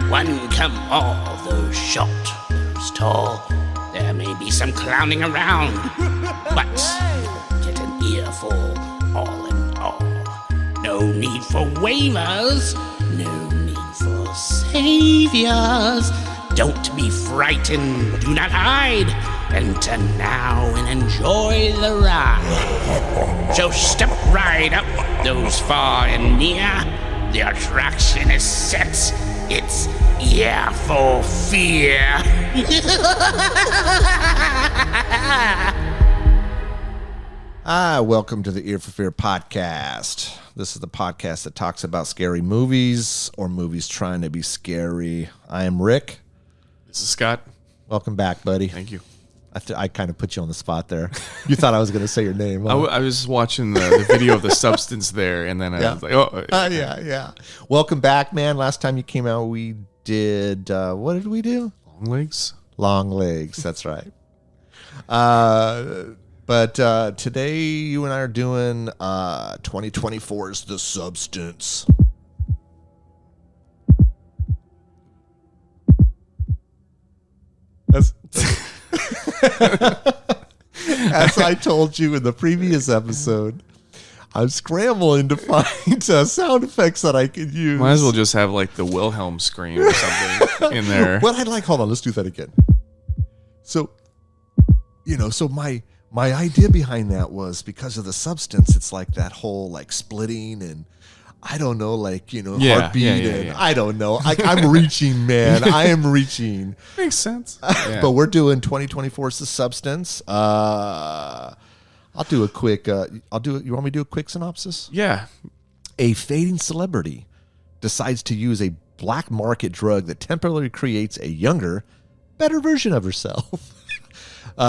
One come all, those short, those tall. There may be some clowning around, but get an earful all in all. No need for waivers, no need for saviors. Don't be frightened, do not hide. Enter now and enjoy the ride. So step right up, those far and near. The attraction is set. It's Ear for Fear. Welcome to the Ear for Fear podcast. This is the podcast that talks about scary movies or movies trying to be scary. I am Rick. This is Scott. Welcome back, buddy. Thank you. I kind of put you on the spot there. You thought I was going to say your name. Huh? I was watching the video of the substance there, and then I was like, yeah. Welcome back, man. Last time you came out, we did, what did we do? Long legs? Long legs, that's right. But today, you and I are doing 2024's The Substance. As I told you in the previous episode, I'm scrambling to find sound effects that I could use. Might as well just have like the Wilhelm scream or something in there. Well, I'd like, hold on, let's do that again. So my idea behind that was because of the substance, it's like that whole like splitting and I don't know, like, heartbeat and I don't know. I'm reaching, man. I am reaching. Makes sense. But we're doing 2024's The Substance. I'll do a quick, you want me to do a quick synopsis? Yeah. A fading celebrity decides to use a black market drug that temporarily creates a younger, better version of herself.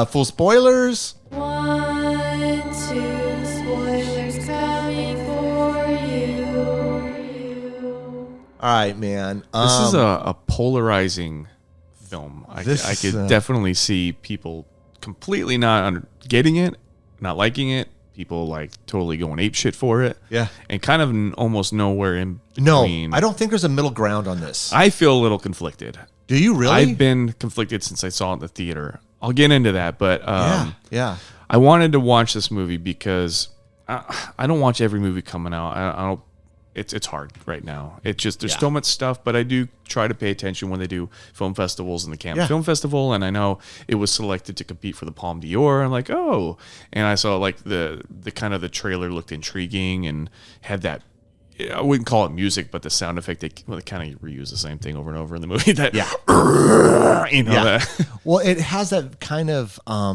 Full spoilers. 1, 2, spoilers coming for you. All right, man. This is a polarizing film. I could definitely see people completely not getting it, not liking it. People like totally going apeshit for it. Yeah. And kind of almost nowhere in between. No, I don't think there's a middle ground on this. I feel a little conflicted. Do you really? I've been conflicted since I saw it in the theater. I'll get into that, but yeah. I wanted to watch this movie because I don't watch every movie coming out. I don't. It's hard right now. It's just there's so much stuff, but I do try to pay attention when they do film festivals and the Cannes Film Festival, and I know it was selected to compete for the Palme d'Or. I'm like, oh, and I saw like the kind of the trailer looked intriguing and had that. I wouldn't call it music, but the sound effect, they kind of reuse the same thing over and over in the movie. That, that. Well, it has that kind of, I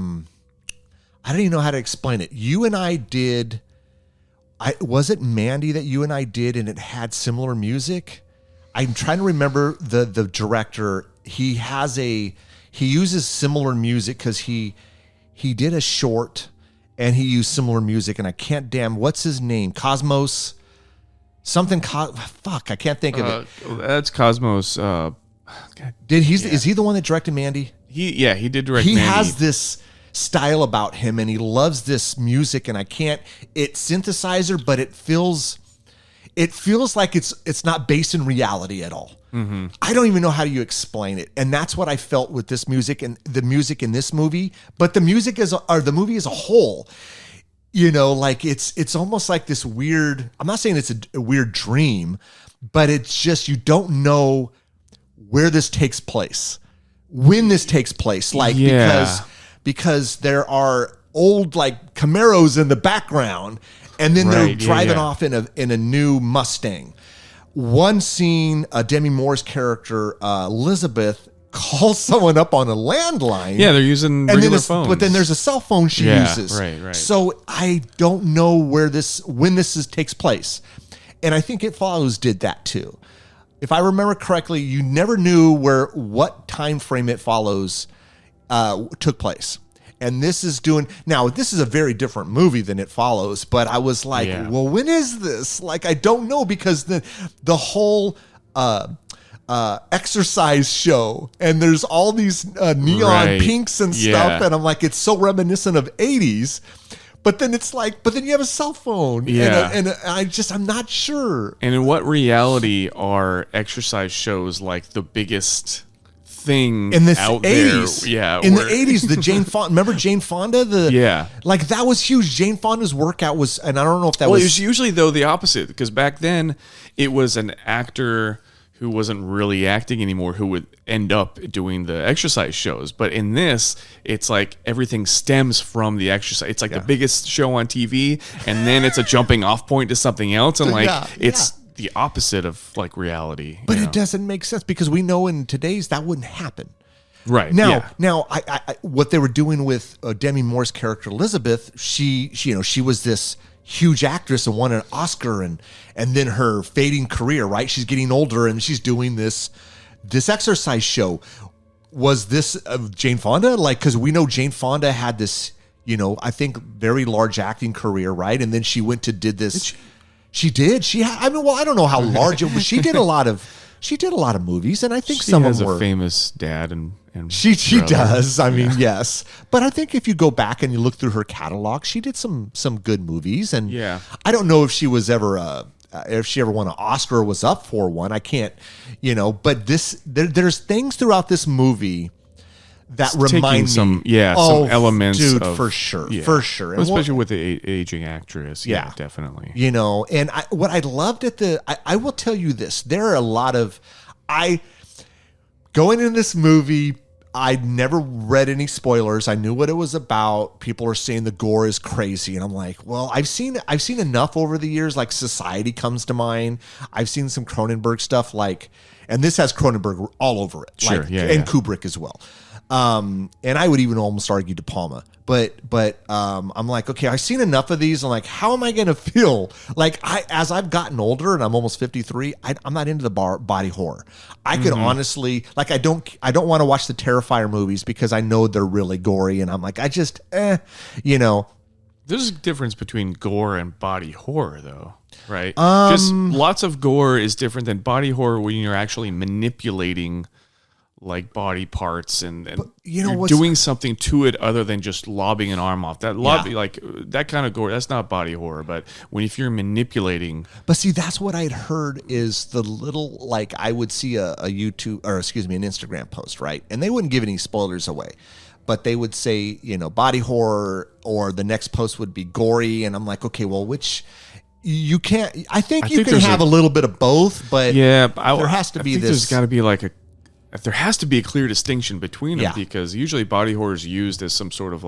don't even know how to explain it. You and I did, was it Mandy that you and I did and it had similar music? I'm trying to remember the director. He uses similar music because he did a short and he used similar music and I can't what's his name? Cosmos? Something, fuck, I can't think of it. That's Cosmos. Is he the one that directed Mandy? He did direct Mandy. He has this style about him and he loves this music and it's synthesizer, but it feels like it's not based in reality at all. Mm-hmm. I don't even know how you explain it. And that's what I felt with this music and the music in this movie, but the movie as a whole. Like it's almost like this weird, I'm not saying it's a weird dream, but it's just, you don't know where this takes place, when this takes place. Like, because there are old like Camaros in the background and then they're driving off in a new Mustang. One scene, Demi Moore's character, Elizabeth, calls someone up on a landline. Yeah, they're using regular phones. But then there's a cell phone she uses. Right. So I don't know when this takes place. And I think It Follows did that too. If I remember correctly, you never knew what time frame It Follows took place. And this is a very different movie than It Follows, but I was like, well, when is this? Like, I don't know, because the whole exercise show and there's all these neon pinks and stuff, and I'm like, it's so reminiscent of 80s, But then it's like, but then you have a cell phone. Yeah. And I'm not sure. And in what reality are exercise shows like the biggest thing In the out 80s. there? Yeah. In the 80s, the Jane Fonda, remember Jane Fonda? Yeah. Like that was huge. Jane Fonda's workout was, and I don't know if that Well, was. it was usually, though, the opposite, because back then it was an actor who wasn't really acting anymore who would end up doing the exercise shows. But in this, it's like everything stems from the exercise. It's like the biggest show on TV, and then it's a jumping off point to something else. And like, it's the opposite of like reality. But it doesn't make sense because we know in today's that wouldn't happen. Right. Now, I what they were doing with Demi Moore's character Elizabeth, she was this huge actress and won an Oscar, and then her fading career. Right, she's getting older and she's doing this exercise show. Was this Jane Fonda? Like, because we know Jane Fonda had this, I think very large acting career, right? And then she went to did this. She did. She had. I mean, well, I don't know how large it was. She did a lot of. She did a lot of movies, and I think some of them were a famous dad and she does. I mean, yes, but I think if you go back and you look through her catalog, she did some good movies, and I don't know if she was ever if she ever won an Oscar or was up for one. I can't, but there's things throughout this movie that remind me some elements, dude, of, for sure, and especially with the aging actress. Yeah, definitely. And what I loved I will tell you this: there are a lot of going in this movie. I'd never read any spoilers. I knew what it was about. People are saying the gore is crazy, and I'm like, well, I've seen enough over the years. Like Society comes to mind. I've seen some Cronenberg stuff, and this has Cronenberg all over it, and Kubrick as well. And I would even almost argue De Palma, but I'm like, okay, I've seen enough of these. I'm like, how am I going to feel? Like as I've gotten older and I'm almost 53, I'm not into the body horror. I can honestly, like, I don't want to watch the Terrifier movies because I know they're really gory. And I'm like, I just, There's a difference between gore and body horror, though, right? Just lots of gore is different than body horror when you're actually manipulating like body parts and you're doing something to it other than just lobbing an arm off. Like that kind of gore, that's not body horror. But if you're manipulating, but see, that's what I'd heard is the little, like, I would see a YouTube or an Instagram post, right, and they wouldn't give any spoilers away, but they would say body horror, or the next post would be gory, and I'm like, okay, well, which. You can't. I think you can have a little bit of both, but there has to be this. There's got to be there has to be a clear distinction between them, because usually body horror is used as some sort of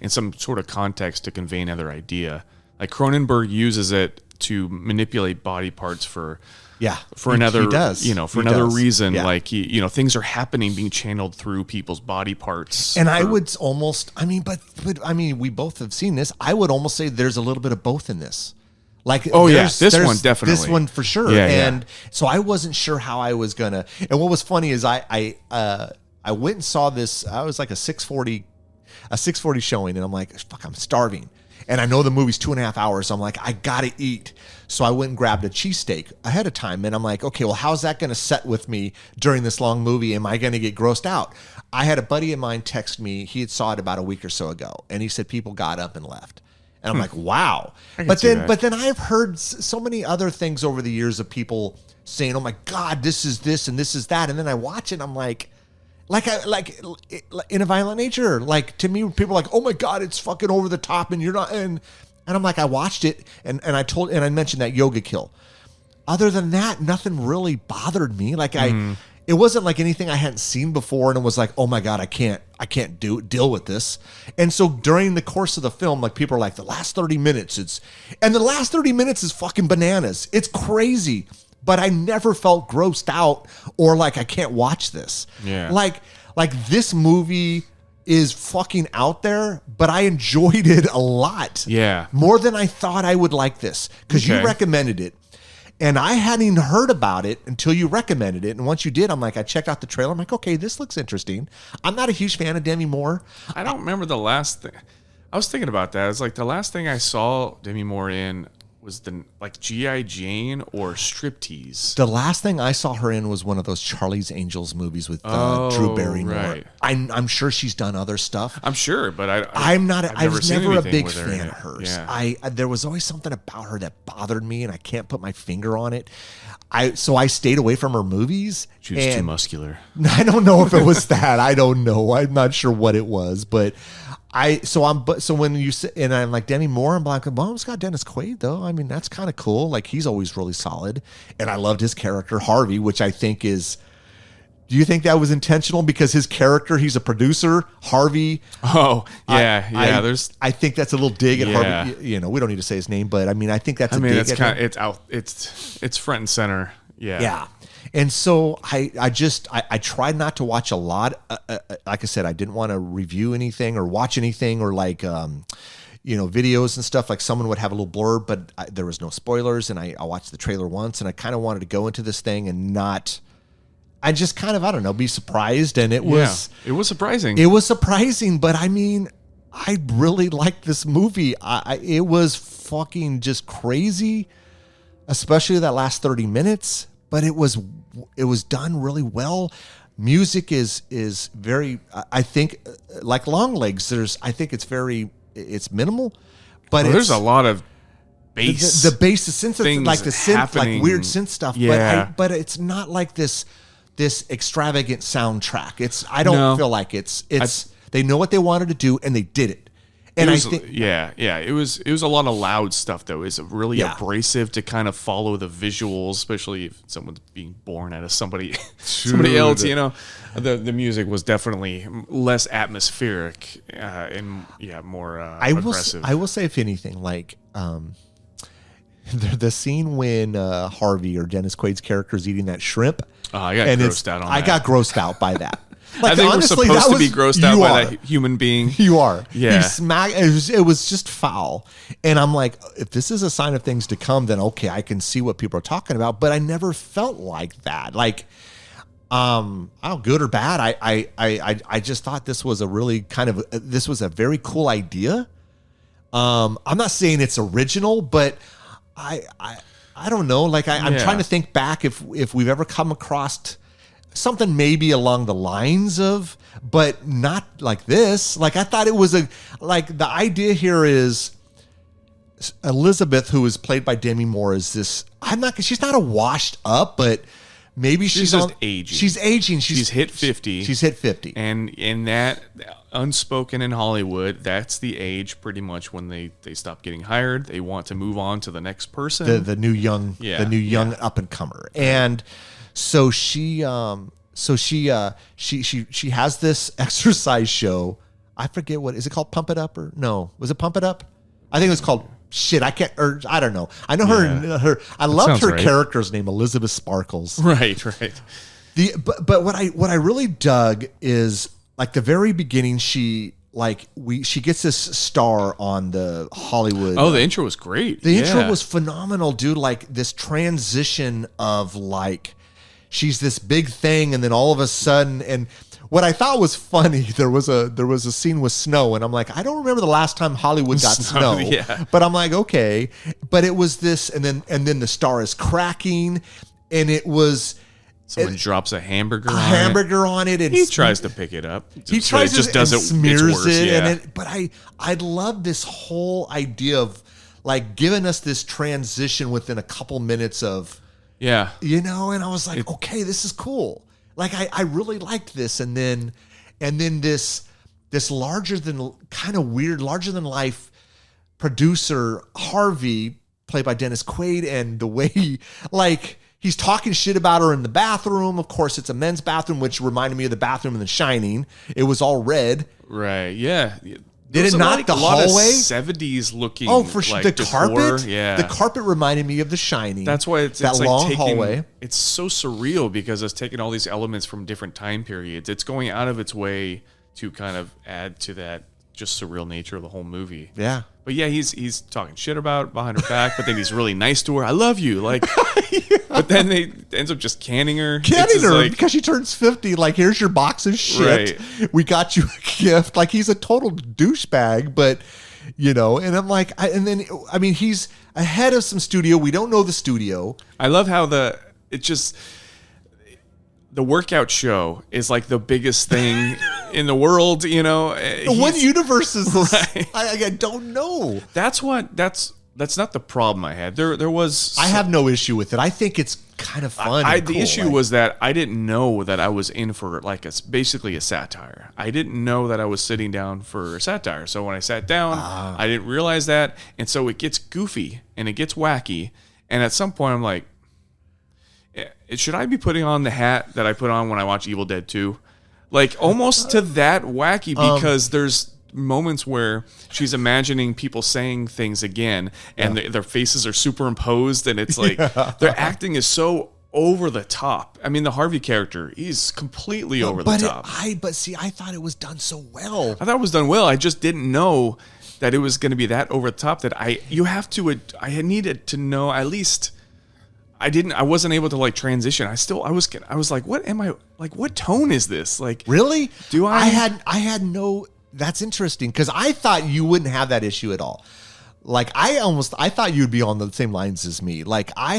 in some sort of context to convey another idea. Like Cronenberg uses it to manipulate body parts for another, he does. For another reason. Yeah. Like things are happening, being channeled through people's body parts. And I would almost, but we both have seen this. I would almost say there's a little bit of both in this. Like, this one definitely, this one for sure. And so I wasn't sure how I was gonna. And what was funny is I went and saw this. I was like a 6:40 showing, and I'm like, fuck, I'm starving, and I know the movie's 2.5 hours. So I'm like, I gotta eat. So I went and grabbed a cheesesteak ahead of time, and I'm like, okay, well, how's that gonna set with me during this long movie? Am I gonna get grossed out? I had a buddy of mine text me. He had saw it about a week or so ago, and he said people got up and left. And I'm like, wow. But then I've heard so many other things over the years of people saying, oh my God, this is this and this is that. And then I watch it and I'm like In a Violent Nature, like, to me, people are like, oh my God, it's fucking over the top and you're not. And I'm like, I watched it and I mentioned that yoga kill. Other than that, nothing really bothered me. Like it wasn't like anything I hadn't seen before, and it was like, oh my God, I can't deal with this. And so during the course of the film, like, people are like, the last 30 minutes is fucking bananas. It's crazy. But I never felt grossed out or like I can't watch this. Yeah. Like this movie is fucking out there, but I enjoyed it a lot. Yeah. More than I thought I would like this, because you recommended it. And I hadn't even heard about it until you recommended it. And once you did, I'm like, I checked out the trailer. I'm like, okay, this looks interesting. I'm not a huge fan of Demi Moore. I don't remember the last thing. I was thinking about that. It's like the last thing I saw Demi Moore in was the like G.I. Jane or Striptease. The last thing I saw her in was one of those Charlie's Angels movies with Drew Barrymore. Right. I'm sure she's done other stuff. I'm sure, but I was never a big her fan of hers. Yeah. There was always something about her that bothered me, and I can't put my finger on it. So I stayed away from her movies. She was too muscular. I don't know if it was that. I don't know. I'm not sure what it was, but so when you say, and I'm like Demi Moore, I'm like, well, it's got Dennis Quaid though. I mean, that's kind of cool. Like he's always really solid, and I loved his character Harvey, which I think is. Do you think that was intentional? Because his character, he's a producer, Harvey. Oh, yeah. I think that's a little dig at Yeah. Harvey. You know, we don't need to say his name, but I mean, I think that's a dig it's at kind him. of, it's front and center. Yeah. Yeah. And so I tried not to watch a lot. Like I said, I didn't want to review anything or watch anything or like, videos and stuff. Like someone would have a little blurb, but there was no spoilers. And I watched the trailer once, and I kind of wanted to go into this thing and not. I just kind of, I don't know, be surprised. And it was surprising. It was surprising, but I mean, I really liked this movie. It was fucking just crazy, especially that last 30 minutes. But it was done really well. Music is very, I think, like Longlegs. I think it's minimal, but there's a lot of bass. The bass, the synth, like the synth, happening. like weird synth stuff. Yeah. But it's not like this extravagant soundtrack. I don't feel like it's. They know what they wanted to do and they did it. And I think, it was a lot of loud stuff though. It's really abrasive to kind of follow the visuals, especially if someone's being born out of somebody else. You know, the music was definitely less atmospheric and more aggressive. I will say, if anything, like the scene when Harvey or Dennis Quaid's character is eating that shrimp. I got grossed out on that. I got grossed out by that. Like, I think honestly, we're supposed to be grossed out by that human being. You are. Yeah. It was just foul. And I'm like, if this is a sign of things to come, then okay, I can see what people are talking about. But I never felt like that. Like, good or bad, I just thought this was a really this was a very cool idea. I'm not saying it's original, but I don't know. Like I'm trying to think back if we've ever come across something maybe along the lines of, but not like this. Like I thought it was the idea here is Elizabeth, who is played by Demi Moore, is this. She's not a washed up, but maybe she's just aging. She's aging. She's hit 50. She's hit 50. And in that, unspoken in Hollywood, that's the age pretty much when they stop getting hired. They want to move on to the next person. The new young up and comer. And so she has this exercise show. I forget what is it called? Pump It Up or no? Was it Pump It Up? I think it was called shit. I can't, or I don't know. I know her. I loved her character's name, Elizabeth Sparkles. Right. But what I really dug is like the very beginning. She gets this star on the Hollywood. Oh, the intro was great. The intro was phenomenal, dude. Like this transition of like she's this big thing, and then all of a sudden, and what I thought was funny, there was a scene with snow, and I'm like, I don't remember the last time Hollywood got snow. Yeah. But I'm like, okay. But it was this, and then the star is cracking, and it was someone drops a hamburger on it, and he tries to pick it up. He tries just to does it, smears it's worse, it, yeah. but I love this whole idea of like giving us this transition within a couple minutes of. Yeah. You know, and I was like, okay, this is cool. Like I really liked this. And then this larger than life producer, Harvey, played by Dennis Quaid, and the way he's talking shit about her in the bathroom. Of course, it's a men's bathroom, which reminded me of the bathroom in The Shining. It was all red. Right. Yeah. Did it not? The hallway? 70s looking. Oh, for sure. The carpet? Yeah. The carpet reminded me of The Shining. That's why it's that like long hallway. It's so surreal because it's taking all these elements from different time periods. It's going out of its way to kind of add to that just surreal nature of the whole movie. Yeah. But yeah, he's talking shit behind her back, but then he's really nice to her. I love you. Like, but then they ends up just canning her. Because she turns 50. Like, here's your box of shit. Right. We got you a gift. Like, he's a total douchebag, but And I'm like, he's ahead of some studio. We don't know the studio. I love how the workout show is like the biggest thing in the world, What universe is this? Right. I don't know. That's not the problem I had. There was. I have no issue with it. I think it's kind of fun. The issue was that I didn't know that I was in for basically a satire. I didn't know that I was sitting down for a satire. So when I sat down, I didn't realize that, and so it gets goofy and it gets wacky. And at some point, I'm like, should I be putting on the hat that I put on when I watch Evil Dead 2? Like almost to that wacky, because there's moments where she's imagining people saying things again, and their faces are superimposed, and it's like their acting is so over the top. I mean, the Harvey character, he's completely over the top. I thought it was done so well. I thought it was done well. I just didn't know that it was going to be that over the top. That I needed to know at least. I wasn't able to like transition. I was like, what am I like? What tone is this? Like, really? Do I? I had no. That's interesting, because I thought you wouldn't have that issue at all. Like I thought you'd be on the same lines as me. Like I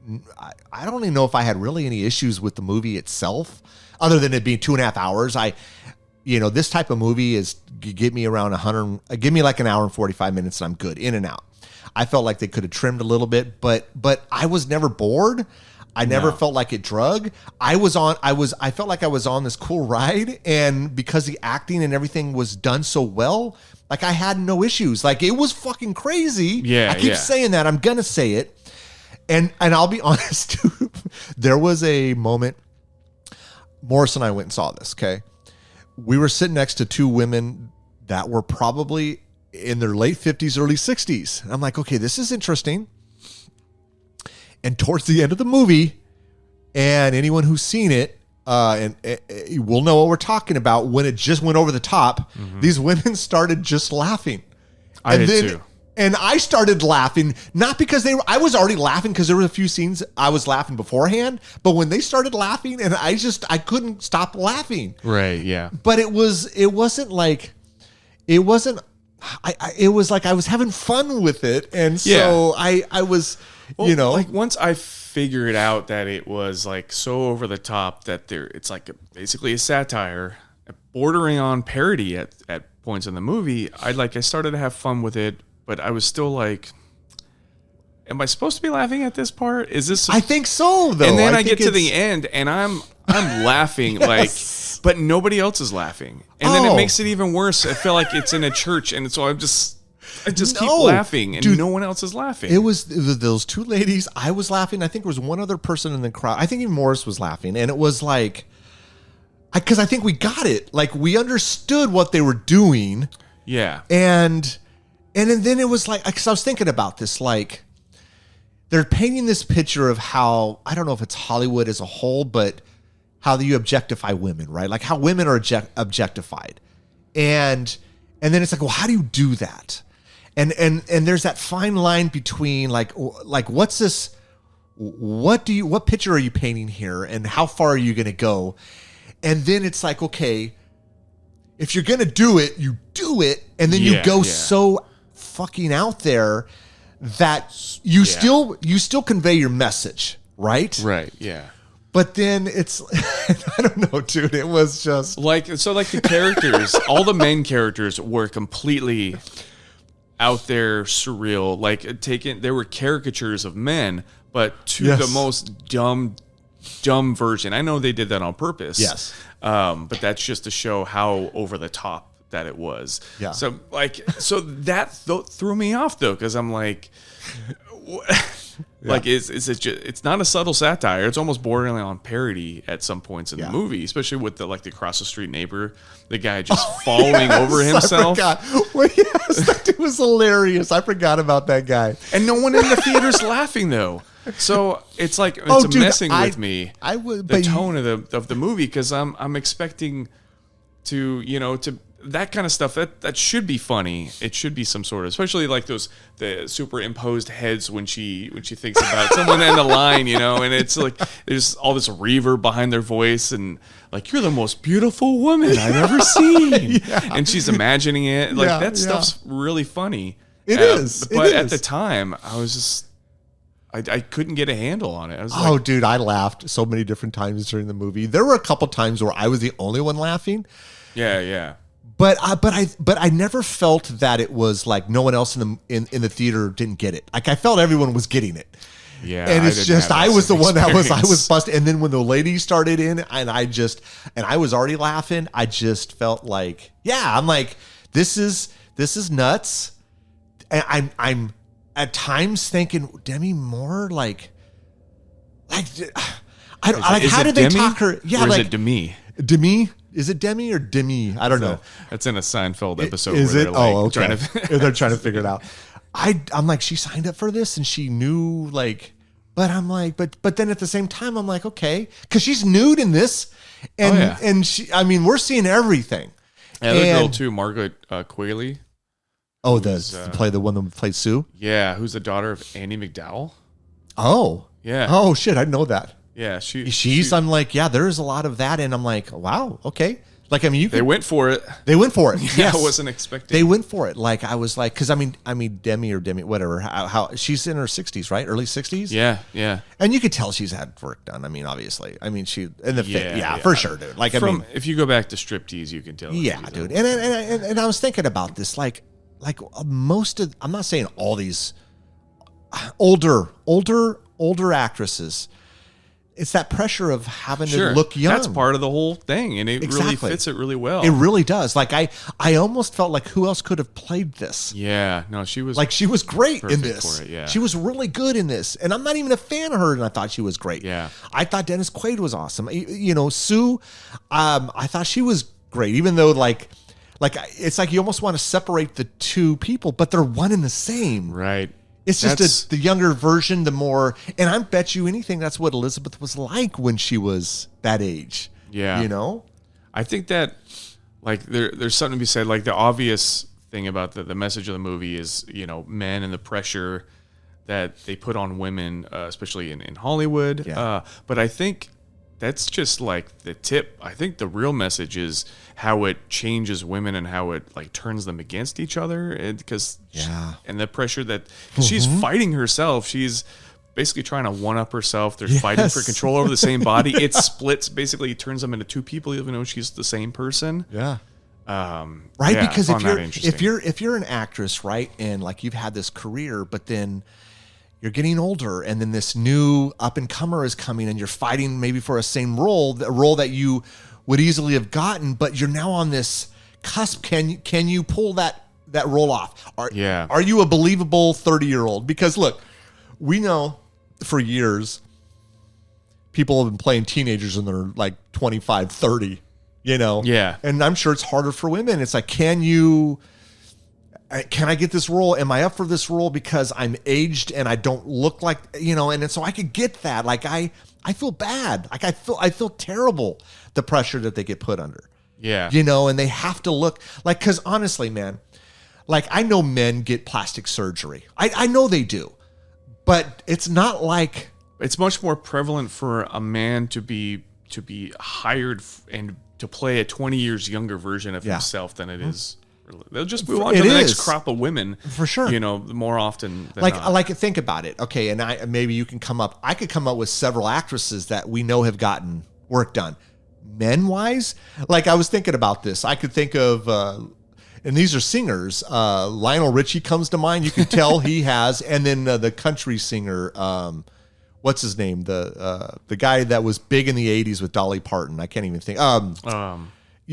don't even know if I had really any issues with the movie itself, other than it being 2.5 hours. This type of movie is give me around 100. Give me like an hour and 45 minutes, and I'm good in and out. I felt like they could have trimmed a little bit, but I was never bored. I never felt like it drug. I felt like I was on this cool ride, and because the acting and everything was done so well, like I had no issues. Like it was fucking crazy. Yeah, I keep saying that. I'm gonna say it, and I'll be honest too. There was a moment. Morris and I went and saw this. Okay, we were sitting next to two women that were probably in their late 50s, early 60s. And I'm like, okay, this is interesting. And towards the end of the movie, and anyone who's seen it, will know what we're talking about. When it just went over the top, these women started just laughing. I did too. And I started laughing, not because I was already laughing because there were a few scenes I was laughing beforehand, but when they started laughing, and I couldn't stop laughing. Right, yeah. But it was like I was having fun with it, and so I was, like once I figured out that it was like so over the top that it's like basically a satire, bordering on parody at points in the movie. I started to have fun with it, but I was still like, am I supposed to be laughing at this part? Is this? I think so, though. And then I get to the end, and I'm laughing but nobody else is laughing, and then it makes it even worse. I feel like it's in a church, and so I just keep laughing, and dude, no one else is laughing. It was those two ladies. I was laughing. I think there was one other person in the crowd. I think even Morris was laughing, and it was like, because I think we got it. Like we understood what they were doing. Yeah, and then it was like, because I was thinking about this, like they're painting this picture of how, I don't know if it's Hollywood as a whole, but how you objectify women, right? Like how women are objectified. And then it's like, well, how do you do that? And there's that fine line between like what's this? What picture are you painting here? And how far are you going to go? And then it's like, okay, if you're going to do it, you do it. And then you go so fucking out there that you still convey your message, right? Right. Yeah. But then it's, I don't know, dude. It was just like the characters, all the main characters were completely out there, surreal. Like they were caricatures of men, but to the most dumb version. I know they did that on purpose. Yes. But that's just to show how over the top that it was. Yeah. So that threw me off though, because I'm like, like it's not a subtle satire. It's almost bordering on parody at some points in the movie, especially with the across the street neighbor, the guy just falling over himself. I forgot. Well, yes, that dude was hilarious. I forgot about that guy. And no one in the theater's laughing though. So it's like it's messing with me. I would the tone of the movie, because I'm expecting to that kind of stuff that should be funny. It should be some sort of, especially like the superimposed heads when she thinks about someone in the line, and it's like there's all this reverb behind their voice and like you're the most beautiful woman I've ever seen, and she's imagining it like that stuff's really funny. It is, but at the time I was just I couldn't get a handle on it. I was dude, I laughed so many different times during the movie. There were a couple times where I was the only one laughing. Yeah. But I never felt that it was like no one else in the theater didn't get it. Like I felt everyone was getting it. Yeah. And it's just I was the one that was busted. And then when the lady started in and I was already laughing, I just felt like, I'm like, this is nuts. And I'm at times thinking Demi Moore like how did they Demi? talk her? Yeah, or like is it Demi? Demi? Is it Demi or Demi? I don't know. That's in a Seinfeld episode. Is where it? they're like Okay. trying to They're trying to figure it out. I'm like, she signed up for this and she knew like, but I'm like, but then at the same time, I'm like, okay, because she's nude in this, and and she, I mean, we're seeing everything. The other girl too, Margaret Qualley. Oh, the one that played Sue. Yeah, who's the daughter of Andy McDowell. Oh, yeah. Oh shit, I didn't know that. Yeah, I'm like, there's a lot of that, and I'm like, wow, okay. Like, I mean, they went for it. They went for it. Yeah, Yes. I wasn't expecting. They went for it. Like, I was like, because I mean, Demi, whatever. How she's in her 60s, right? Early 60s. Yeah. And you could tell she's had work done. I mean, obviously. I mean, she in the fit. Yeah, for sure, dude. Like, if you go back to striptease, you can tell. Yeah, dude. And I was thinking about this, like most of. I'm not saying all these older actresses. It's that pressure of having to look young. That's part of the whole thing, and it really fits it really well. It really does. Like I almost felt like who else could have played this? Yeah, no, she was great in this. For it, yeah. She was really good in this, and I'm not even a fan of her, and I thought she was great. Yeah, I thought Dennis Quaid was awesome. Sue, I thought she was great, even though like it's like you almost want to separate the two people, but they're one and the same. Right. It's just the younger version, the more, and I bet you anything that's what Elizabeth was like when she was that age. Yeah. I think that like there's something to be said. Like the obvious thing about the message of the movie is, men and the pressure that they put on women, especially in Hollywood. Yeah. But I think that's just like the tip. I think the real message is how it changes women and how it like turns them against each other. And the pressure that she's fighting herself. She's basically trying to one up herself. They're fighting for control over the same body. It splits, basically turns them into two people, even though she's the same person. Yeah. Right. Because if you're an actress, right, and like you've had this career, but then you're getting older, and then this new up and comer is coming, and you're fighting maybe for a role that you would easily have gotten, but you're now on this cusp. Can you pull that role off? Are you a believable 30-year-old? Because look, we know for years people have been playing teenagers and they're like 25, 30. Yeah. And I'm sure it's harder for women. It's like, can I get this role? Am I up for this role because I'm aged and I don't look like, and so I could get that. Like I feel bad. Like I feel terrible, the pressure that they get put under. Yeah. And they have to look like, cause honestly, man, like I know men get plastic surgery. I know they do, but it's not like. It's much more prevalent for a man to be hired and to play a 20 years younger version of himself than it is. They'll just move on to the next crop of women for sure. More often than not. Think about it. Okay, and maybe you can I could come up with several actresses that we know have gotten work done, men wise. Like I was thinking about this. I could think of, and these are singers. Lionel Richie comes to mind. You can tell he has, and then the country singer. What's his name? The guy that was big in the 80s with Dolly Parton. I can't even think.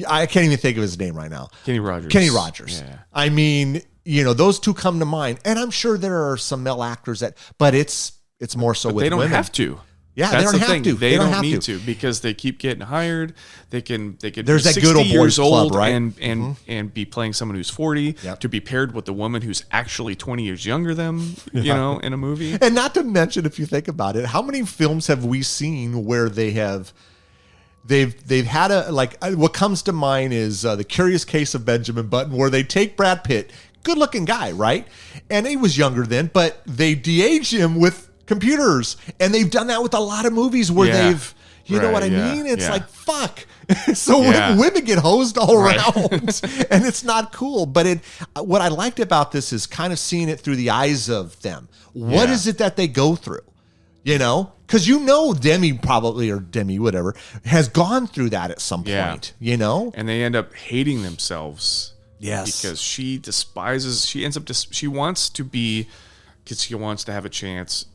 I can't even think of his name right now. Kenny Rogers. Yeah. I mean, those two come to mind, and I'm sure there are some male actors but it's more so with women. They don't have to. Yeah, that's they don't the have thing. to. They don't need to because they keep getting hired. They can There's be that good old 60 years boys club, old right? and be playing someone who's 40 to be paired with a woman who's actually 20 years younger than them, in a movie. And not to mention, if you think about it, how many films have we seen where they have they've had what comes to mind is The Curious Case of Benjamin Button, where they take Brad Pitt, good looking guy, right? And he was younger then, but they de-age him with computers. And they've done that with a lot of movies where they've, you know what I mean? It's like, fuck. So women get hosed all around and it's not cool. But what I liked about this is kind of seeing it through the eyes of them. What is it that they go through? You know, because Demi probably, or Demi, whatever, has gone through that at some point, you know? And they end up hating themselves. Yes. Because she wants to be, because she wants to have a chance.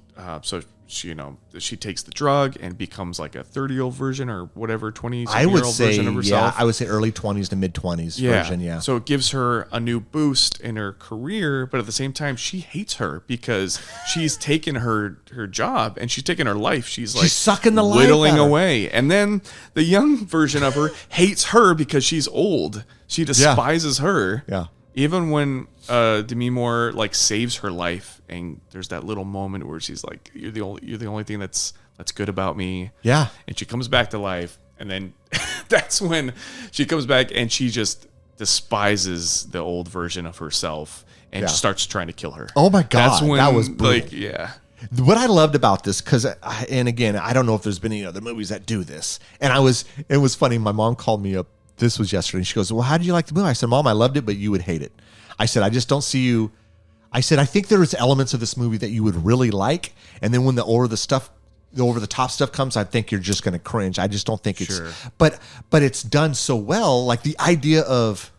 So she takes the drug and becomes like a 30-year-old version or whatever, 20-year-old version of herself. I would say early 20s to mid 20s version. Yeah. So it gives her a new boost in her career, but at the same time, she hates her because she's taken her job and she's taken her life. She's sucking the life whittling out of her. away. And then the young version of her hates her because she's old. She despises her. Yeah. Even when Demi Moore saves her life, and there's that little moment where she's like, "You're the only thing that's good about me." Yeah. And she comes back to life, and then that's when she comes back and she just despises the old version of herself and starts trying to kill her. Oh my God, that's when, that was brutal. What I loved about this, and again, I don't know if there's been any other movies that do this, and it was funny. My mom called me up. This was yesterday. And she goes, well, how did you like the movie? I said, Mom, I loved it, but you would hate it. I said, I just don't see you. I said, I think there's elements of this movie that you would really like. And then when the over the top stuff comes, I think you're just going to cringe. I just don't think it's, but it's done so well. Like the idea of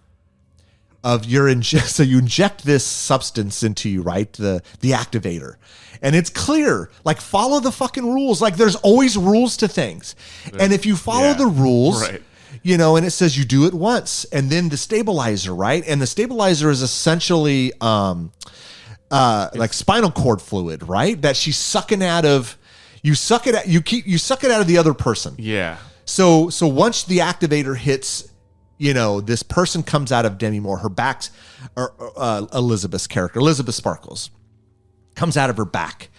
so you inject this substance into you, right? The activator. And it's clear, follow the fucking rules. There's always rules to things. And if you follow the rules, right. And it says you do it once, and then the stabilizer, right? And the stabilizer is essentially spinal cord fluid, right? That she's sucking out of. You suck it out of the other person. Yeah. So once the activator hits, this person comes out of Demi Moore, her back's, or Elizabeth's character, Elizabeth Sparkles, comes out of her back,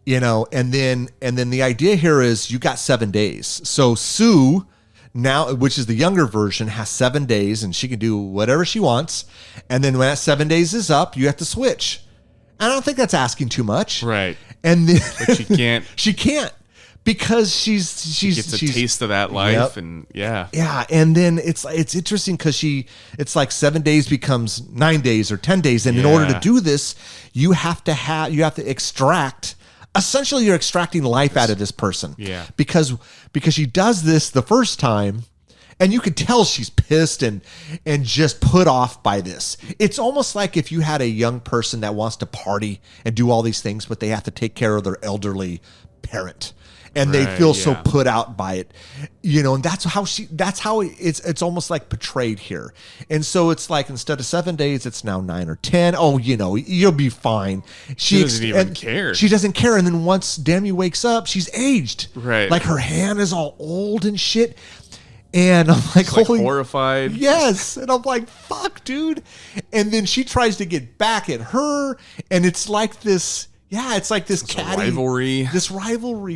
and then the idea here is you got 7 days. So Sue, now, which is the younger version, has 7 days and she can do whatever she wants. And then when that 7 days is up, you have to switch. I don't think that's asking too much. Right. And then but she can't. She can't because she gets a taste of that life. And yeah. And then it's interesting because it's like 7 days becomes 9 days or 10 days. And in order to do this, you have to extract. Essentially, you're extracting life out of this person. Yeah. Because she does this the first time, and you could tell she's pissed and just put off by this. It's almost like if you had a young person that wants to party and do all these things, but they have to take care of their elderly parent. And they feel so put out by it, and that's how it's almost like portrayed here. And so it's like, instead of 7 days, it's now 9 or 10. Oh, you'll be fine. She doesn't even care. She doesn't care. And then once Demi wakes up, she's aged. Right. Like her hand is all old and shit. And I'm like, holy, horrified. Yes. And I'm like, fuck, dude. And then she tries to get back at her. And it's like this. Yeah, it's like this catty rivalry,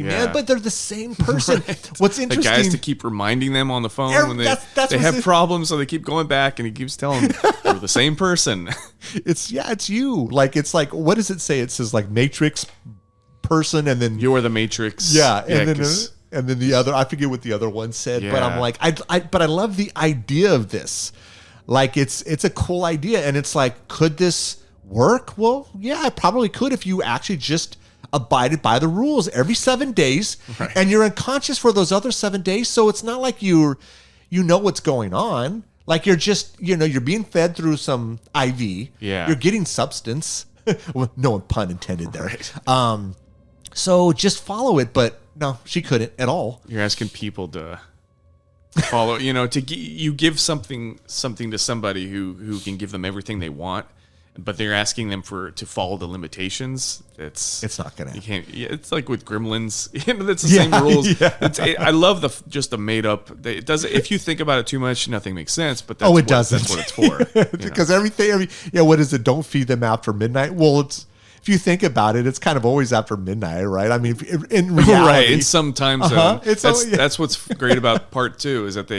man. But they're the same person. Right. What's interesting, the guys to keep reminding them on the phone when they have problems, so they keep going back, and he keeps telling them they're the same person. It's you. It's like, what does it say? It says Matrix person, and then you're the Matrix. Yeah, and then the other, I forget what the other one said, but I'm like, but I love the idea of this. It's a cool idea, and it's like, could this work? Well, yeah, I probably could if you actually just abided by the rules every 7 days, and you're unconscious for those other 7 days. So it's not like you know what's going on. You're just, you're being fed through some IV. Yeah. You're getting substance. Well, no pun intended there. Right. So just follow it. But no, she couldn't at all. You're asking people to follow, you give something to somebody who can give them everything they want. But they're asking them to follow the limitations. It's not gonna. You can't. It's like with Gremlins. It's the same rules. Yeah. I love the made up. It does. If you think about it too much, nothing makes sense. But doesn't. That's what it's for. Because everything. What is it? Don't feed them after midnight. Well, if you think about it, it's kind of always after midnight, right? I mean, in reality, right? In some time zone. That's what's great about part 2 is that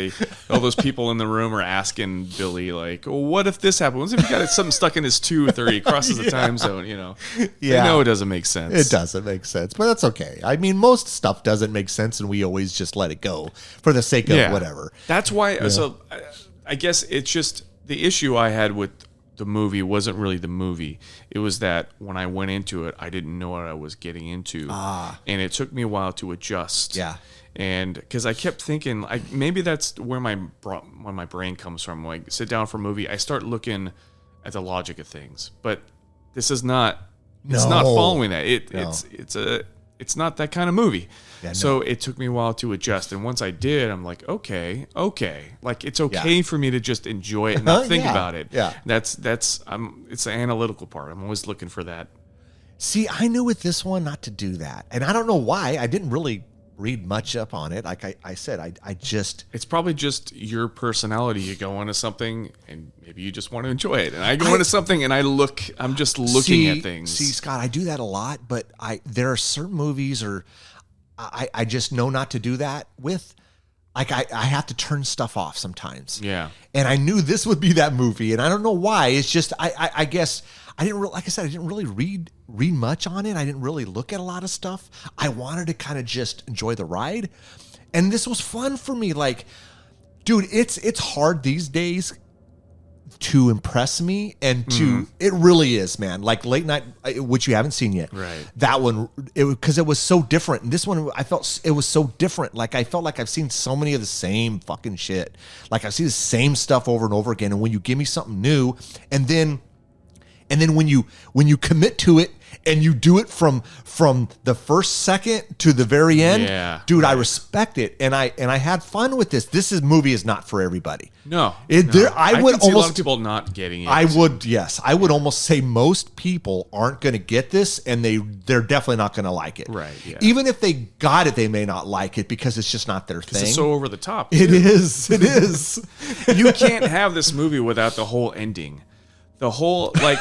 all those people in the room are asking Billy like, well, what if this happened? What if he got something stuck in his tooth or he crosses the time zone? You know, they know it doesn't make sense. It doesn't make sense, but that's okay. I mean, most stuff doesn't make sense, and we always just let it go for the sake of whatever. That's why. Yeah. So I guess it's just the issue I had with the movie wasn't really the movie. It was that when I went into it, I didn't know what I was getting into. And it took me a while to adjust. Yeah. And because I kept thinking, maybe that's where my brain comes from. Like, sit down for a movie, I start looking at the logic of things. But this is not. It's not following that. It's not that kind of movie. Yeah, so it took me a while to adjust. And once I did, I'm like, okay. Like, it's okay for me to just enjoy it and not think about it. Yeah. It's the analytical part. I'm always looking for that. See, I knew with this one not to do that. And I don't know why. I didn't really read much up on it. Like I said, I just... It's probably just your personality. You go into something and maybe you just want to enjoy it. And I go into something and I'm just looking at things. See, Scott, I do that a lot, but there are certain movies I just know not to do that with. Like I have to turn stuff off sometimes. Yeah. And I knew this would be that movie, and I don't know why. It's just I guess I didn't like I said, I didn't really read much on it. I didn't really look at a lot of stuff. I wanted to kind of just enjoy the ride. And this was fun for me. Like, dude, it's hard these days to impress me, and it really is, man. Like Late Night, which you haven't seen yet, right? That one, because it was so different. And this one, I felt it was so different. Like I felt like I've seen so many of the same fucking shit. Like I've seen the same stuff over and over again. And when you give me something new, and then when you commit to it and you do it from the first second to the very end, dude, right. I respect it, and I had fun with this. Movie is not for everybody. No, I would can see a lot of people not getting it. I would almost say most people aren't going to get this, and they're definitely not going to like it. Right. Yeah. Even if they got it, they may not like it because it's just not their thing. It's so over the top. It is. You can't have this movie without the whole ending. The whole, like,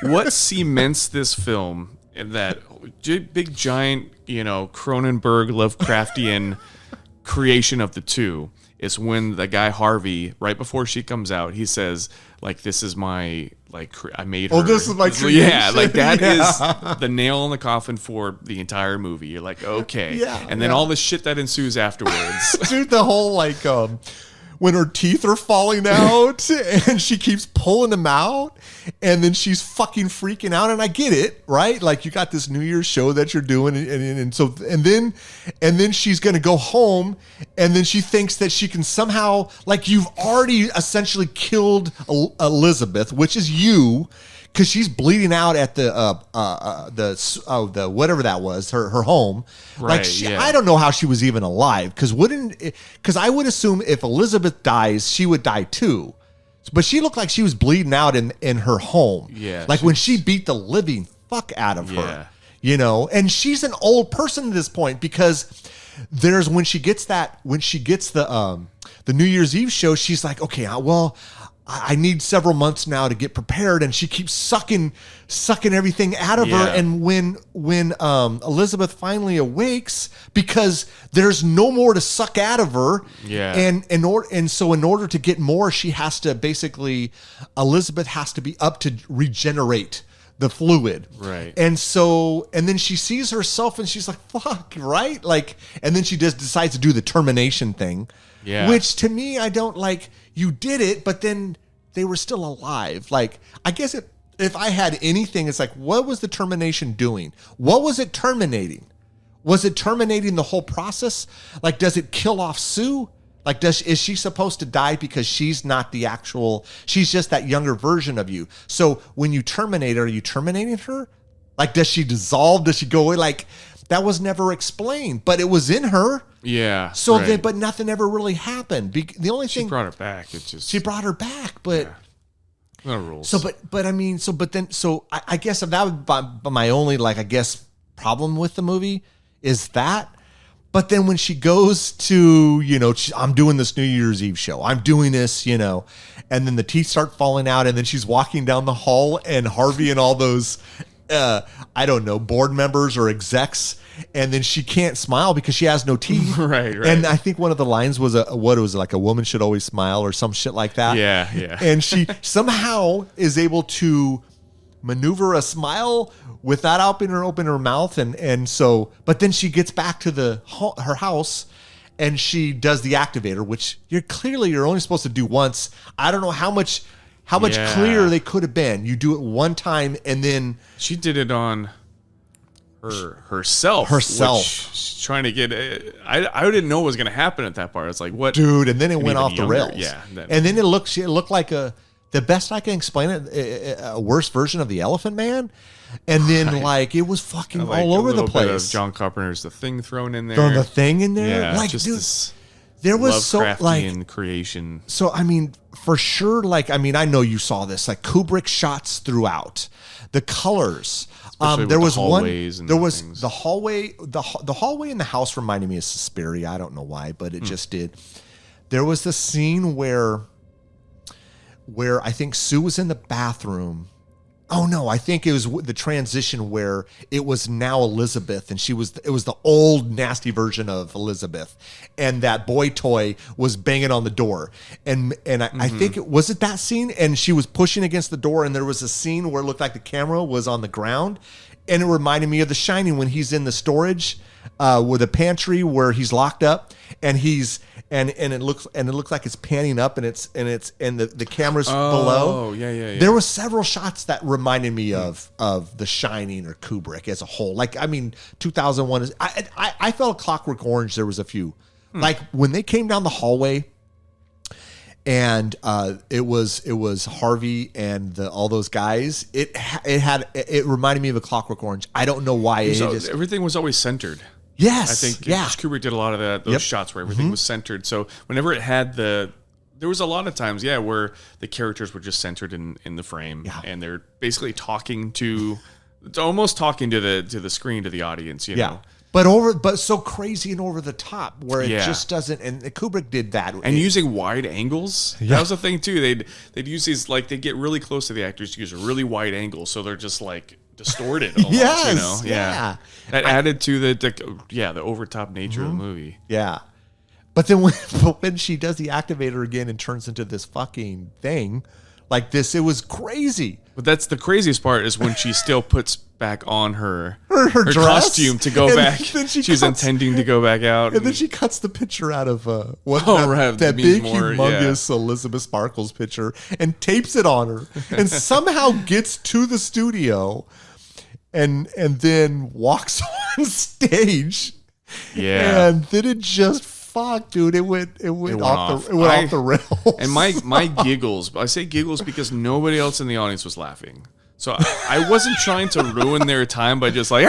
what cements this film in that big, giant, Cronenberg, Lovecraftian creation of the two is when the guy Harvey, right before she comes out, he says, like, this is my, like, I made her. Oh, this is my creation. Yeah, like, that is the nail in the coffin for the entire movie. You're like, okay. Yeah, and then all the shit that ensues afterwards. Dude, the whole, like, when her teeth are falling out and she keeps pulling them out, and then she's fucking freaking out. And I get it, right? Like, you got this New Year's show that you're doing, and then she's gonna go home, and then she thinks that she can somehow, like, you've already essentially killed Elizabeth, which is you, because she's bleeding out at the whatever that was, her home. Right, like, I don't know how she was even alive, because I would assume if Elizabeth dies, she would die too. But she looked like she was bleeding out in her home. Yeah, like when she beat the living fuck out of her. And she's an old person at this point, because there's when she gets the New Year's Eve show, she's like, okay, well, I need several months now to get prepared, and she keeps sucking everything out of her. And when Elizabeth finally awakes, because there's no more to suck out of her, and so in order to get more, she has to Elizabeth has to be up to regenerate the fluid, right? And then she sees herself, and she's like, fuck, right? Like, and then she just decides to do the termination thing. Yeah. Which to me, I don't like. You did it, but then they were still alive. Like, I guess if I had anything, it's like, what was the termination doing? What was it terminating? Was it terminating the whole process? Like, does it kill off Sue? Like, is she supposed to die because she's not the actual? She's just that younger version of you. So when you terminate her, are you terminating her? Like, does she dissolve? Does she go away? Like, that was never explained, but it was in her. Yeah. So then, but nothing ever really happened. The only thing she brought her back. It's just she brought her back, but no rules. So, I guess if that would my only, like, I guess problem with the movie is that. But then when she goes to, I'm doing this New Year's Eve show, I'm doing this, and then the teeth start falling out, and then she's walking down the hall, and Harvey and all those I don't know, board members or execs, and then she can't smile because she has no teeth. Right. And I think one of the lines was what it was like, a woman should always smile or some shit like that. Yeah. And she somehow is able to maneuver a smile without opening her mouth, and so, but then she gets back to her house. And she does the activator, which you're only supposed to do once. I don't know how much clearer they could have been. You do it one time, and then she did it on herself. She's trying to get. I didn't know what was going to happen at that part. It's like, what, dude? And then it went off the rails. Yeah, and then it looked like the best I can explain it, a worse version of the Elephant Man. And then, like, it was fucking all over the place. Bit of John Carpenter's The Thing thrown in there. Throwing the thing in there, yeah, like, just dude, this there was so like creation. So I mean, for sure, like, I mean, I know you saw this, like Kubrick shots throughout, the colors. There was the hallway. The hallway in the house reminded me of Suspiria. I don't know why, but it just did. There was the scene where I think Sue was in the bathroom. Oh no, I think it was the transition where it was now Elizabeth, and it was the old nasty version of Elizabeth, and that boy toy was banging on the door, and I think it was that scene, and she was pushing against the door, and there was a scene where it looked like the camera was on the ground, and it reminded me of The Shining when he's in the storage, with the pantry where he's locked up, and it looks like it's panning up, and the camera's below. Oh, yeah. There were several shots that reminded me of The Shining or Kubrick as a whole. Like, I mean, 2001 is. I felt Clockwork Orange. There was a few, like when they came down the hallway, and it was Harvey and all those guys. It reminded me of a Clockwork Orange. I don't know why. Everything was always centered. Yes, I think Kubrick did a lot of those shots where everything was centered. So whenever it had there was a lot of times, where the characters were just centered in the frame, and they're basically almost talking to the screen, to the audience, you know. But so crazy and over the top where it just doesn't. And Kubrick did that, and using wide angles. That was the thing too. They'd use these, like, they get really close to the actors to use a really wide angle, so they're just like distorted almost, yes, you know? Yeah. That added to the overtop nature of the movie. Yeah. But then when she does the activator again and turns into this fucking thing like this, it was crazy. But that's the craziest part, is when she still puts back on her dress, costume to go back. She's intending to go back out. And then she cuts the picture out of that big, humongous Elizabeth Sparkles picture and tapes it on her and somehow gets to the studio and then walks on stage. Yeah. And then it just dude, it went off the rails. And my giggles, I say giggles because nobody else in the audience was laughing. So I wasn't trying to ruin their time by just like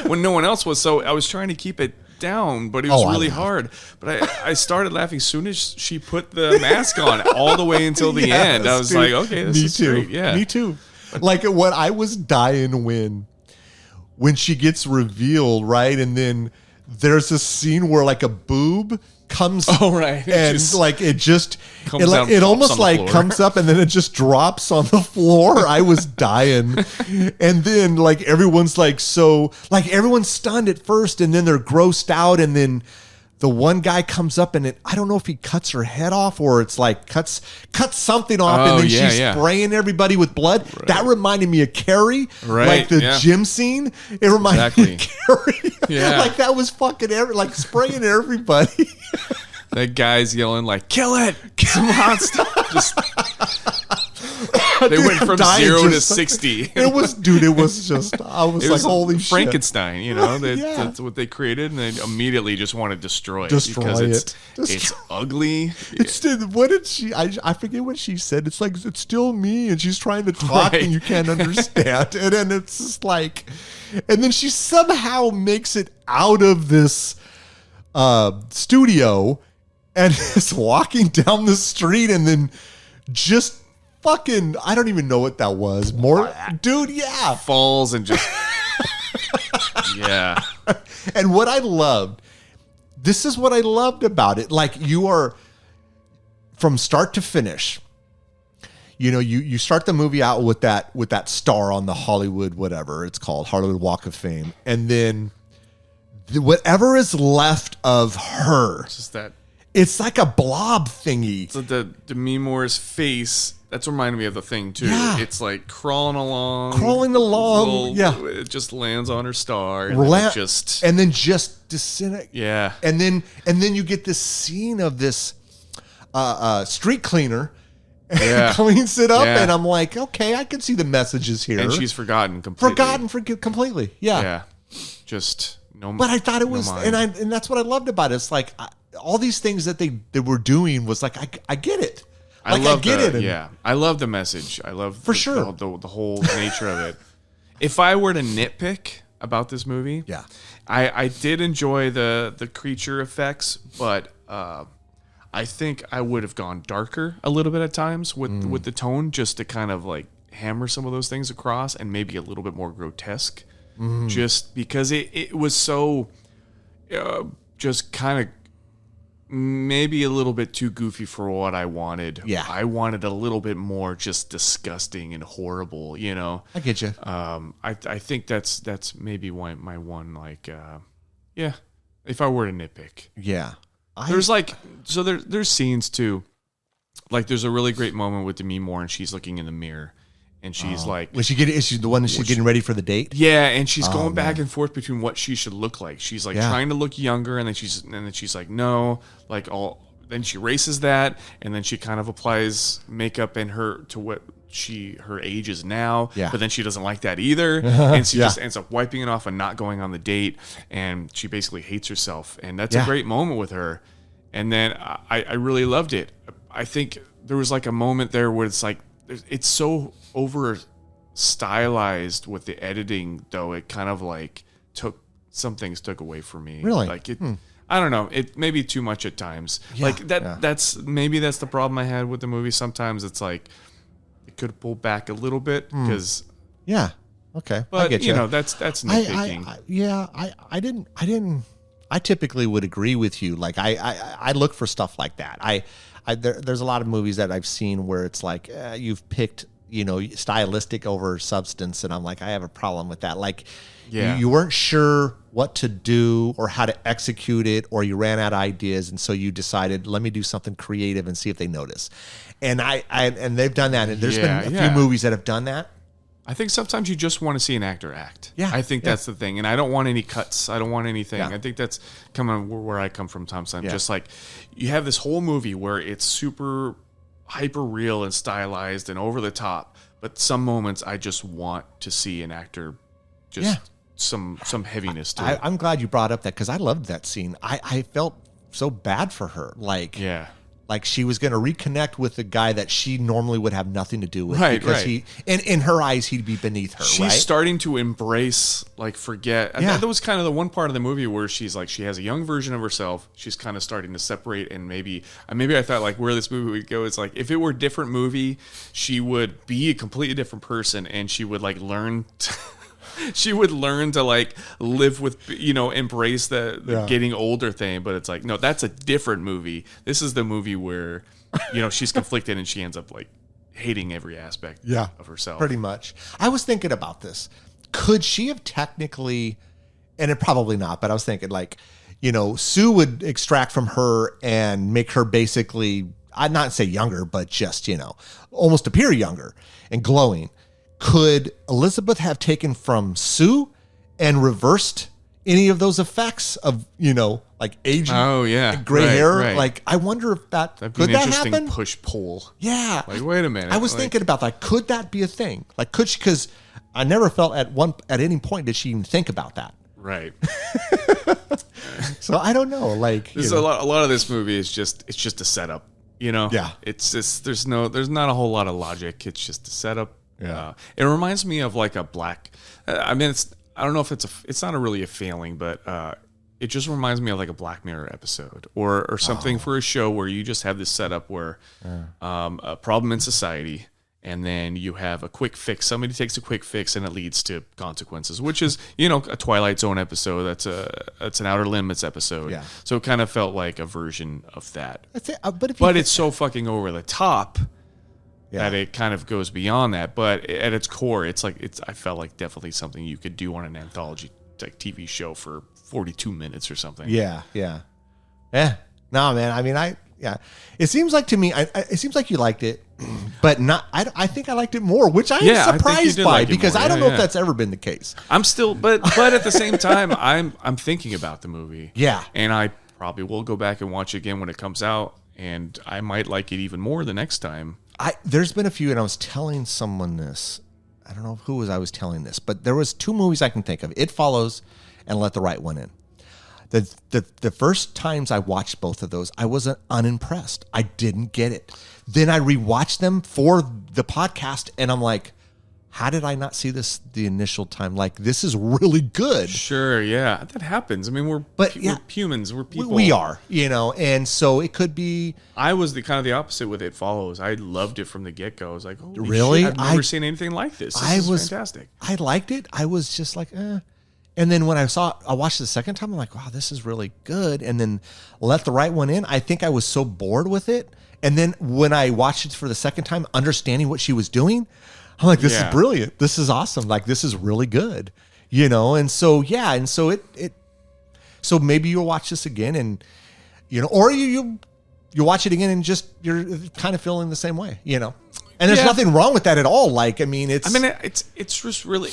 when no one else was. So I was trying to keep it down, but it was really hard. But I started laughing as soon as she put the mask on, all the way until the end. I was like, okay, this is great. Yeah, me too. Like, what I was dying when she gets revealed, right? And then there's a scene where like a boob comes, and it almost like comes up and then it just drops on the floor. I was dying. And then like everyone's like, so like everyone's stunned at first, and then they're grossed out, and then the one guy comes up and I don't know if he cuts her head off or it's like cuts something off, and then she's spraying everybody with blood. Right. That reminded me of Carrie, like the gym scene. It reminded me of Carrie. Yeah. Like that was fucking like spraying everybody. That guy's yelling like, "Kill it! Come on, stop!" Just they went from 0 to 60. It was just. I was like, holy shit! Frankenstein, you know, that's what they created, and they immediately just want to destroy it because it's ugly. What did she? I forget what she said. It's like, it's still me, and she's trying to talk, and you can't understand, and then it's just like, and then she somehow makes it out of this studio and is walking down the street, and then just fucking, I don't even know what that was. Dude, falls and just yeah. And what I loved, this is what I loved about it. Like, you are, from start to finish, you start the movie out with that star on the Hollywood, whatever it's called, Hollywood Walk of Fame, and then whatever is left of her, Just that. it's like a blob thingy. So the Demi Moore's face, that's reminding me of the Thing too. Yeah. It's like crawling along. Yeah. It just lands on her star. And Rela- then it just. and then just disintegrate. Yeah. And then you get this scene of this street cleaner Yeah. cleans it up, Yeah. and I'm like, okay, I can see the messages here. And she's forgotten completely. Completely. Yeah. Yeah. Just no. But I thought it was, mind. and that's what I loved about it. It's like all these things that they were doing was like, I get it. Like, I get it. And Yeah. I love the message. I love sure. the whole nature of it. If I were to nitpick about this movie, Yeah. I did enjoy the creature effects, but I think I would have gone darker a little bit at times with the tone, just to kind of like hammer some of those things across, and maybe a little bit more grotesque, just because it was so just kind of maybe a little bit too goofy for what I wanted. Yeah. I wanted a little bit more just disgusting and horrible, you know. I get you. I think that's maybe my one, like if I were to nitpick. Yeah. There's scenes too, like there's a really great moment with Demi Moore, and she's looking in the mirror, and she's like, Was is she the one that she's getting ready for the date? yeah, and she's going back and forth between what she should look like. She's like trying to look younger, and then she's like, no, like then she erases that, and then she kind of applies makeup in her to what her age is now. Yeah. But then she doesn't like that either, and she Yeah. just ends up wiping it off and not going on the date, and she basically hates herself, and that's a great moment with her. And then I really loved it. I think there was like a moment there where it's like it's so over stylized with the editing, though it kind of like took away from me. Really? Like it. I don't know. It may be too much at times. Like that. yeah. That's the problem I had with the movie. Sometimes it's like it could pull back a little bit because. Yeah. Okay. But I get you. that's nitpicking. I typically would agree with you. Like I look for stuff like that. There's a lot of movies that I've seen where it's like you've picked, stylistic over substance, and I'm like, I have a problem with that. Like, you weren't sure what to do or how to execute it, or you ran out of ideas, and so you decided, let me do something creative and see if they notice. And and they've done that, and there's been a few movies that have done that. I think sometimes you just want to see an actor act. Yeah, I think that's the thing. And I don't want any cuts. I don't want anything. Yeah. I think that's coming where I come from, Tom. Yeah. Just like you have this whole movie where it's super hyper real and stylized and over the top. But some moments I just want to see an actor just some heaviness to it. I'm glad you brought up that, because I loved that scene. I felt so bad for her. Like, like she was going to reconnect with the guy that she normally would have nothing to do with, because he, in her eyes, he'd be beneath her. She's starting to embrace, like, forget. Yeah. That was kind of the one part of the movie where she's like, she has a young version of herself. She's kind of starting to separate, and maybe I thought like where this movie would go is like, if it were a different movie, she would be a completely different person, and she would like learn. She would learn to like live with, embrace the getting older thing. But it's like, no, that's a different movie. This is the movie where, she's conflicted and she ends up like hating every aspect of herself. Pretty much. I was thinking about this. Could she have technically, and it probably not, but I was thinking like, Sue would extract from her and make her basically, I'd not say younger, but just, almost appear younger and glowing. Could Elizabeth have taken from Sue and reversed any of those effects of, like aging, gray hair? Right. Like, I wonder if That'd be could an that interesting happen? push-pull. Yeah. Like, wait a minute. I was like, thinking about that. Could that be a thing? Like, could she? Because I never felt at any point did she even think about that. Right. So I don't know. Like, A lot of this movie is just a setup. Yeah. It's just there's not a whole lot of logic. It's just a setup. Yeah. It reminds me of like a black. I don't know if it's not really a failing, but it just reminds me of like a Black Mirror episode or something for a show where you just have this setup where a problem in society, and then you have a quick fix. Somebody takes a quick fix, and it leads to consequences, which is a Twilight Zone episode. That's an Outer Limits episode. Yeah. So it kind of felt like a version of that. That's it. But It's so fucking over the top that it kind of goes beyond that. But at its core, I felt like definitely something you could do on an anthology like TV show for 42 minutes or something. Yeah. No, man. I mean, it seems like to me, it seems like you liked it, but not. I think I liked it more, which I am surprised by because I don't know if that's ever been the case. I'm still, but at the same time, I'm thinking about the movie. Yeah, and I probably will go back and watch it again when it comes out, and I might like it even more the next time. There's been a few, and I was telling someone this. I don't know who I was telling this, but there was 2 movies I can think of: It Follows and Let the Right One In. The first times I watched both of those, I was unimpressed. I didn't get it. Then I rewatched them for the podcast, and I'm like, how did I not see this the initial time? Like, this is really good. Sure, yeah, that happens. I mean, we're humans, we're people. We are, and so it could be. I was the kind of the opposite with It Follows. I loved it from the get go. I was like, oh, really? Shit, I've never seen anything like this. This is fantastic. I liked it. I was just like, eh. And then when I watched it the second time, I'm like, wow, this is really good. And then Let the Right One In, I think I was so bored with it. And then when I watched it for the second time, understanding what she was doing, I'm like, this is brilliant. This is awesome. Like, this is really good. And so, so maybe you'll watch this again and, or you watch it again and just, you're kind of feeling the same way, And there's nothing wrong with that at all. Like, it's just really,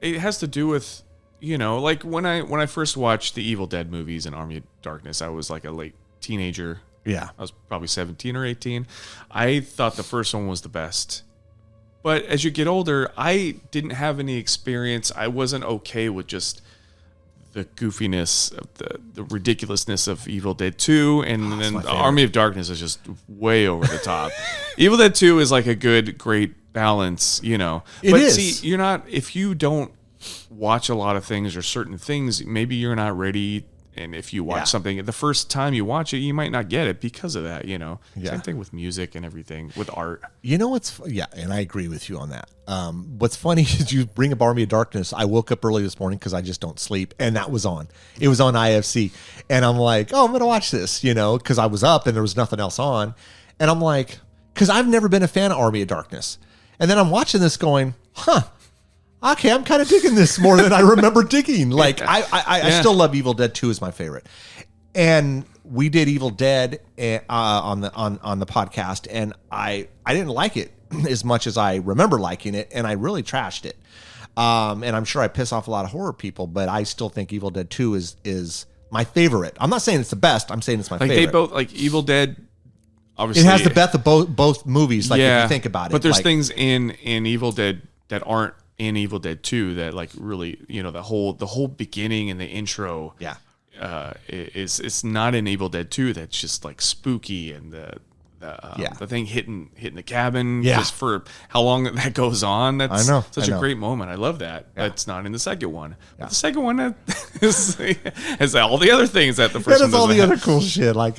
it has to do with, like when I first watched the Evil Dead movies and Army of Darkness, I was like a late teenager. Yeah. I was probably 17 or 18. I thought the first one was the best. But as you get older, I didn't have any experience. I wasn't okay with just the goofiness of the ridiculousness of Evil Dead 2, and then Army of Darkness is just way over the top. Evil Dead 2 is like a great balance, It is. See, you're not, if you don't watch a lot of things or certain things, maybe you're not ready. And if you watch something the first time you watch it, you might not get it because of that, Same thing with music and everything, with art. And I agree with you on that. What's funny is you bring up Army of Darkness. I woke up early this morning because I just don't sleep, and that was on. It was on IFC, and I'm like, oh, I'm gonna watch this, because I was up and there was nothing else on, and I'm like, because I've never been a fan of Army of Darkness, and then I'm watching this going, okay, I'm kind of digging this more than I remember digging. Like, I still love Evil Dead 2 is my favorite. And we did Evil Dead on the podcast, and I didn't like it as much as I remember liking it, and I really trashed it. And I'm sure I piss off a lot of horror people, but I still think Evil Dead 2 is my favorite. I'm not saying it's the best. I'm saying it's my favorite. They both, like Evil Dead, obviously. It has the best of both movies, like if you think about it. But there's things in Evil Dead that aren't in Evil Dead 2 that like really, the whole beginning and the intro is not in Evil Dead 2 that's just like spooky, and the thing hitting the cabin just for how long that goes on. That's such a great moment. I love that. That's not in the second one. But the second one has all the other things that the first one doesn't all the have. other cool shit. Like,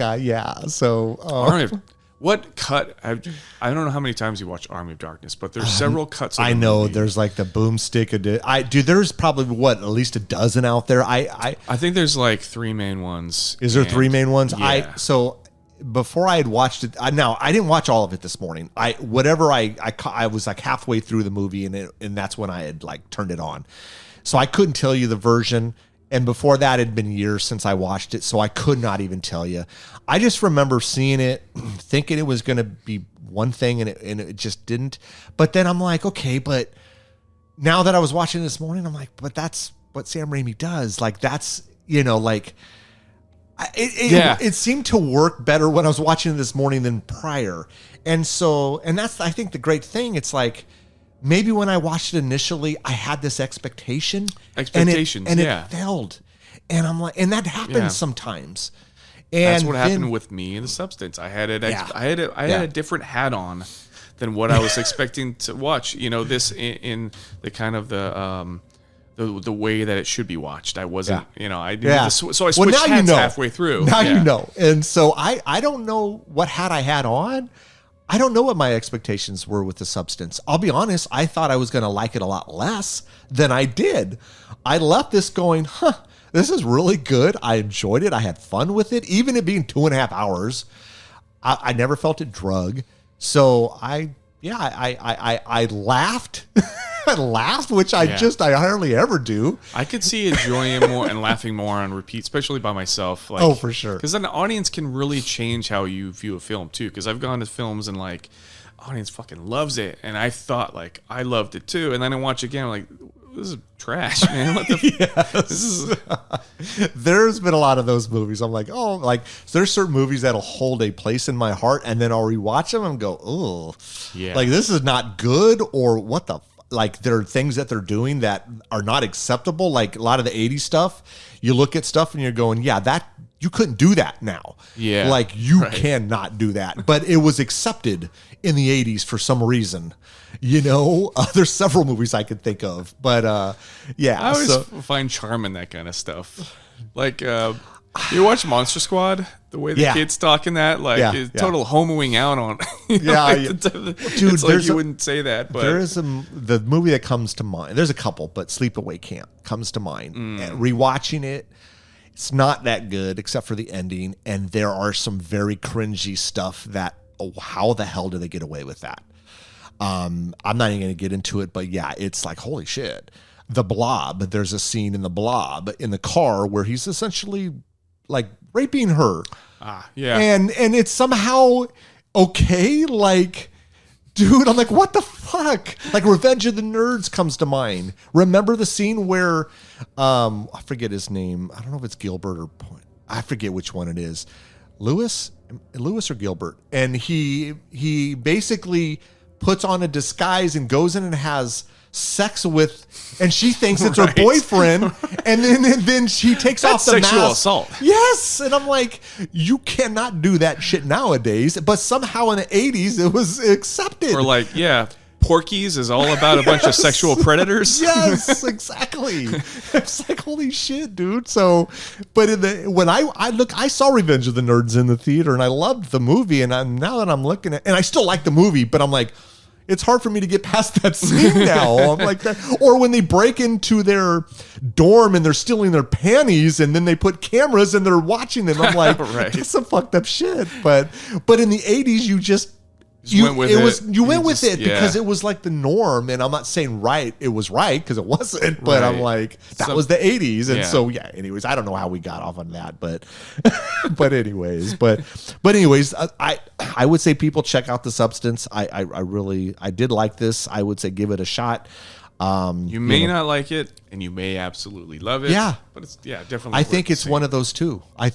so what cut? I don't know how many times you watch Army of Darkness, but there's several cuts. I know movie. There's like the boomstick. There's probably at least a dozen out there. I think there's like 3 main ones. Is there 3 main ones? Yeah. So before I had watched it, I didn't watch all of it this morning. I was like halfway through the movie, and that's when I had like turned it on. So I couldn't tell you the version. And before that, it had been years since I watched it, so I could not even tell you. I just remember seeing it, thinking it was going to be one thing, and it just didn't. But then I'm like, okay, but now that I was watching this morning, I'm like, but that's what Sam Raimi does. Like, that's, it seemed to work better when I was watching it this morning than prior. And that's, I think, the great thing. It's like, maybe when I watched it initially, I had this expectation, and it failed, and I'm like, and that happens sometimes. And that's what happened with me and The Substance. I had a different hat on than what I was expecting to watch. This in the kind of the way that it should be watched. I wasn't, I didn't. So I switched hats halfway through. Now you know, and so I don't know what hat I had on. I don't know what my expectations were with The Substance. I'll be honest, I thought I was going to like it a lot less than I did. I left this going, this is really good. I enjoyed it. I had fun with it. Even it being 2.5 hours, I never felt it drug. So I yeah, I laughed. I laughed, which I hardly ever do. I could see enjoying it more and laughing more on repeat, especially by myself. Like, Oh, for sure. Because then the audience can really change how you view a film too. Because I've gone to films and like, audience fucking loves it, and I thought like I loved it too, and then I watch it again, I'm like, this is trash, man. What the this is. There's been a lot of those movies. I'm like, oh, like there's certain movies that'll hold a place in my heart, and then I'll rewatch them and go, oh, yeah, like this is not good, or what the. Like there are things that they're doing that are not acceptable. Like a lot of the 80s stuff, you look at stuff and you're going, yeah, that you couldn't do that now. Yeah. Like you cannot do that. But it was accepted in the 80s for some reason. You know, there's several movies I could think of. But yeah. I always find charm in that kind of stuff. Like, you watch Monster Squad? The way the kids talk in that, like, is total homoing out on. Dude, it's like you wouldn't say that, but there is the movie that comes to mind. There's a couple, but Sleepaway Camp comes to mind. And rewatching it, it's not that good except for the ending, and there are some very cringy stuff that. Oh, how the hell did they get away with that? I'm not even going to get into it, but yeah, it's like holy shit. The Blob. There's a scene in The Blob in the car where he's essentially like raping her. Yeah. And it's somehow okay. Like, dude, I'm like, what the fuck? Like Revenge of the Nerds comes to mind. Remember the scene where, I forget his name. I don't know if it's Gilbert or I forget which one it is. Lewis or Gilbert. And he basically puts on a disguise and goes in and has sex with, and she thinks it's her boyfriend, and then she takes off the sexual mask. Assault. Yes, and I'm like, you cannot do that shit nowadays, but somehow in the 80s it was accepted. Or like, Porky's is all about a bunch of sexual predators. Yes, exactly. It's like holy shit, dude. So, but when I saw Revenge of the Nerds in the theater, and I loved the movie, and now that I'm looking at, and I still like the movie, but I'm like, it's hard for me to get past that scene now. I'm like that. Or when they break into their dorm and they're stealing their panties, and then they put cameras and they're watching them. I'm like, that's some fucked up shit. But in the 80s, you went with it because it was like the norm. And I'm not saying it was right because it wasn't, but I'm like, that was the 80s. And so, anyways, I don't know how we got off on that, but anyways, I would say people check out The Substance. I did like this. I would say give it a shot. You may not like it, and you may absolutely love it. Yeah, but it's definitely. I think it's one of those two. I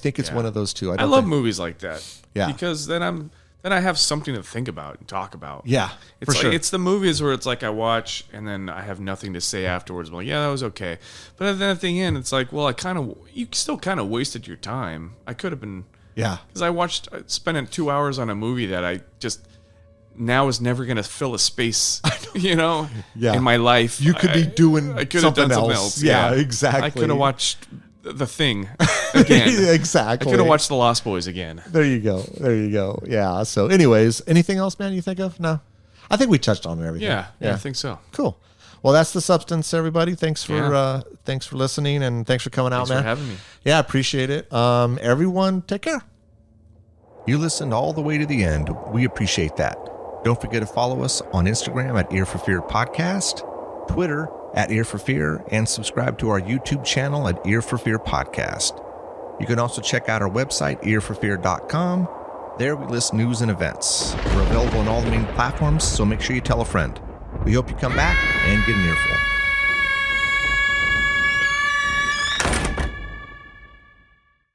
love movies like that. Yeah, because then I have something to think about and talk about. Yeah, it's sure. It's the movies where it's like I watch and then I have nothing to say afterwards. I'm like, yeah, that was okay. But then at the end, it's like, well, you still kind of wasted your time. I could have been. Yeah. Because I spent 2 hours on a movie that I just now is never going to fill a space, in my life. You could be doing I could have done something else. Yeah, exactly. I could have watched The Thing again. Exactly. I could have watched The Lost Boys again. There you go. Yeah. So anyways, anything else, man, you think of? No? I think we touched on everything. Yeah, I think so. Cool. Well, that's The Substance, everybody. Thanks for listening, and thanks for coming out, man. Thanks for having me. Yeah, appreciate it. Everyone, take care. You listened all the way to the end. We appreciate that. Don't forget to follow us on Instagram at Ear for Fear Podcast, Twitter at Ear for Fear, and subscribe to our YouTube channel at Ear for Fear Podcast. You can also check out our website, earforfear.com. There we list news and events. We're available on all the main platforms, so make sure you tell a friend. We hope you come back and get an earful.